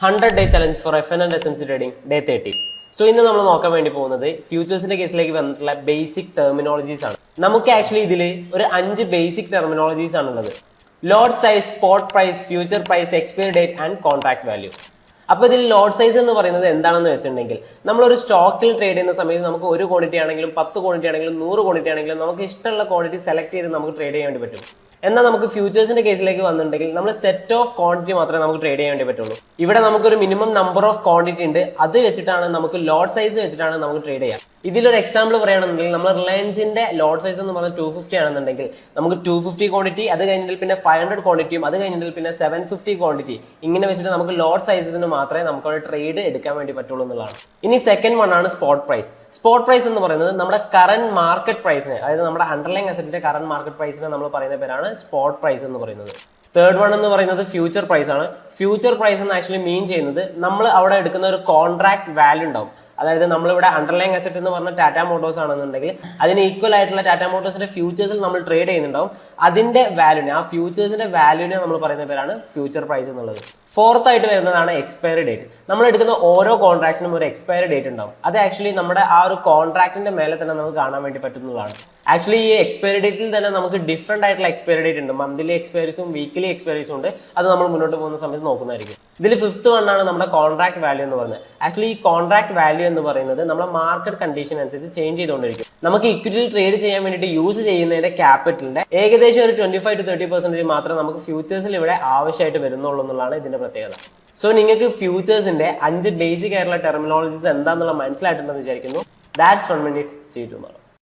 100-day challenge for FN and SMC trading day 30. So ഇന്ന് നമ്മൾ നോക്കാൻ വേണ്ടി പോകുന്നത് ഫ്യൂച്ചേഴ്സിന്റെ കേസിലേക്ക് വന്നിട്ടുള്ള ബേസിക് ടെർമിനോളജീസ് ആണ്. നമുക്ക് ആക്ച്വലി ഇതിൽ ഒരു 5 ബേസിക് ടെർമിനോളജീസ് ആണുള്ളത്. Lot size, spot price, future price, expiry date and contract value. അപ്പൊ ഇതിൽ ലോട്ട് സൈസ് എന്ന് പറയുന്നത് എന്താണെന്ന് വെച്ചിട്ടുണ്ടെങ്കിൽ നമ്മളൊരു സ്റ്റോക്കിൽ ട്രേഡ് ചെയ്യുന്ന സമയത്ത് നമുക്ക് 1 ക്വാണ്ടിറ്റി ആണെങ്കിലും 10 ക്വാണ്ടിറ്റി ആണെങ്കിലും 100 ക്വാണ്ടിറ്റി ആണെങ്കിലും നമുക്ക് ഇഷ്ടമുള്ള ക്വാണ്ടിറ്റി സെലക്ട് ചെയ്ത് നമുക്ക് ട്രേഡ് ചെയ്യാൻ വേണ്ടി പറ്റും. എന്നാൽ നമുക്ക് ഫ്യൂച്ചേഴ്സിന്റെ കേസിലേക്ക് വന്നിട്ടുണ്ടെങ്കിൽ നമ്മൾ സെറ്റ് ഓഫ് ക്വാണ്ടിറ്റി മാത്രമേ നമുക്ക് ട്രേഡ് ചെയ്യാൻ വേണ്ടി പറ്റുള്ളൂ. ഇവിടെ നമുക്കൊരു മിനിമം നമ്പർ ഓഫ് ക്വാണ്ടിറ്റി ഉണ്ട്, അത് വെച്ചിട്ടാണ് നമുക്ക് ലോട്ട് സൈസ് വെച്ചിട്ടാണ് നമുക്ക് ട്രേഡ് ചെയ്യാം. ഇതിലൊരു എക്സാമ്പിൾ പറയുകയാണെന്നുണ്ടെങ്കിൽ നമ്മൾ റിലയൻസിന്റെ ലോട്ട് സൈസ് എന്ന് പറഞ്ഞാൽ 250 ആണെന്നുണ്ടെങ്കിൽ നമുക്ക് 250 ക്വാണ്ടിറ്റി, അത് കഴിഞ്ഞിട്ട് പിന്നെ 500 ക്വാണ്ടിറ്റിയും, അത് കഴിഞ്ഞിട്ട് പിന്നെ 750 ക്വാണ്ടിറ്റി, ഇങ്ങനെ വെച്ചിട്ട് നമുക്ക് ലോട്ട് സൈസസിന് മാത്രമേ നമുക്ക് ഒരു ട്രേഡ് എടുക്കാൻ വേണ്ടി പറ്റുള്ളൂ എന്നുള്ളതാണ്. ഇനി സെക്കൻഡ് വൺ ആണ് സ്പോട്ട് പ്രൈസ്. സ്പോട്ട് പ്രൈസ് എന്ന് പറയുന്നത് നമ്മുടെ കറന്റ് മാർക്കറ്റ് പ്രൈസിനെ, അതായത് നമ്മുടെ അണ്ടർലൈൻ അസറ്റിന്റെ കറന്റ് മാർക്കറ്റ് പ്രൈസിനെ നമ്മൾ പറയുന്ന പേരാണ് സ്പോട്ട് പ്രൈസ് എന്ന് പറയുന്നത്. തേർഡ് വൺ എന്ന് പറയുന്നത് ഫ്യൂച്ചർ പ്രൈസ് ആണ്. ഫ്യൂച്ചർ പ്രൈസ് എന്ന് ആക്ച്വലി മീൻ ചെയ്യുന്നത് നമ്മൾ അവിടെ എടുക്കുന്ന ഒരു കോൺട്രാക്ട് വാല്യൂ ഉണ്ടാവും. അതായത് നമ്മളിവിടെ അണ്ടർലൈൻ അസറ്റ് എന്ന് പറഞ്ഞ ടാറ്റ മോട്ടോഴ്സ് ആണെന്നുണ്ടെങ്കിൽ അതിന് ഈക്വൽ ആയിട്ടുള്ള ടാറ്റ മോട്ടോഴ്സിന്റെ ഫ്യൂച്ചേഴ്സിൽ നമ്മൾ ട്രേഡ് ചെയ്യുന്നുണ്ടാവും. അതിന്റെ വാല്യൂനെ, ആ ഫ്യൂച്ചേഴ്സിന്റെ വാല്യൂനെ നമ്മൾ പറയുന്ന പേരാണ് ഫ്യൂച്ചർ പ്രൈസ് എന്നുള്ളത്. ഫോർത്ത് ആയിട്ട് വരുന്നതാണ് എക്സ്പയറി ഡേറ്റ്. നമ്മൾ എടുക്കുന്ന ഓരോ കോൺട്രാക്റ്റിനും ഒരു എക്സ്പയറി ഡേറ്റ് ഉണ്ടാവും. അത് ആക്ച്വലി നമ്മുടെ ആ ഒരു കോൺട്രാക്ടിന്റെ മേലെ തന്നെ നമുക്ക് കാണാൻ വേണ്ടി പറ്റുന്നതാണ്. ആക്ച്വലി ഈ എക്സ്പയറി ഡേറ്റിൽ തന്നെ നമുക്ക് ഡിഫറെന്റ് ആയിട്ടുള്ള എക്സ്പയറി ഡേറ്റ് ഉണ്ട്. മന്ത്ലി എക്സ്പയറീസും വീക്കിലി എക്സ്പയറീസും ഉണ്ട്. അത് നമ്മൾ മുന്നോട്ട് പോകുന്ന സമയത്ത് നോക്കുന്നതായിരിക്കും. ഇതിൽ ഫിഫ്ത്ത് വൺ ആണ് നമ്മുടെ കോൺട്രാക്ട് വാല്യൂ എന്ന് പറയുന്നത്. ആക്ച്വലി ഈ കോൺട്രാക്ട് വാല്യൂ എന്ന് പറയുന്നത് നമ്മുടെ മാർക്കറ്റ് കണ്ടീഷൻ അനുസരിച്ച് ചേഞ്ച് ചെയ്തുകൊണ്ടിരിക്കും. നമുക്ക് ഇക്വിറ്റിയിൽ ട്രേഡ് ചെയ്യാൻ വേണ്ടിയിട്ട് യൂസ് ചെയ്യുന്നതിന്റെ ക്യാപിറ്റലിന്റെ ഏകദേശം ഒരു 25 to 30% മാത്രമേ നമുക്ക് ഫ്യൂച്ചേഴ്സിൽ ഇവിടെ ആവശ്യമായിട്ട് വരുന്നുള്ളൂ എന്നുള്ളതാണ് ഇതിന്റെ പ്രത്യേകത. സോ നിങ്ങൾക്ക് ഫ്യൂച്ചേഴ്സിന്റെ 5 ബേസിക് ആയിട്ടുള്ള ടെർമിനോളജീസ് എന്താണെന്നുള്ള മനസ്സിലായിട്ടുണ്ടെന്ന് വിചാരിക്കുന്നു. That's 1 minute. See you tomorrow.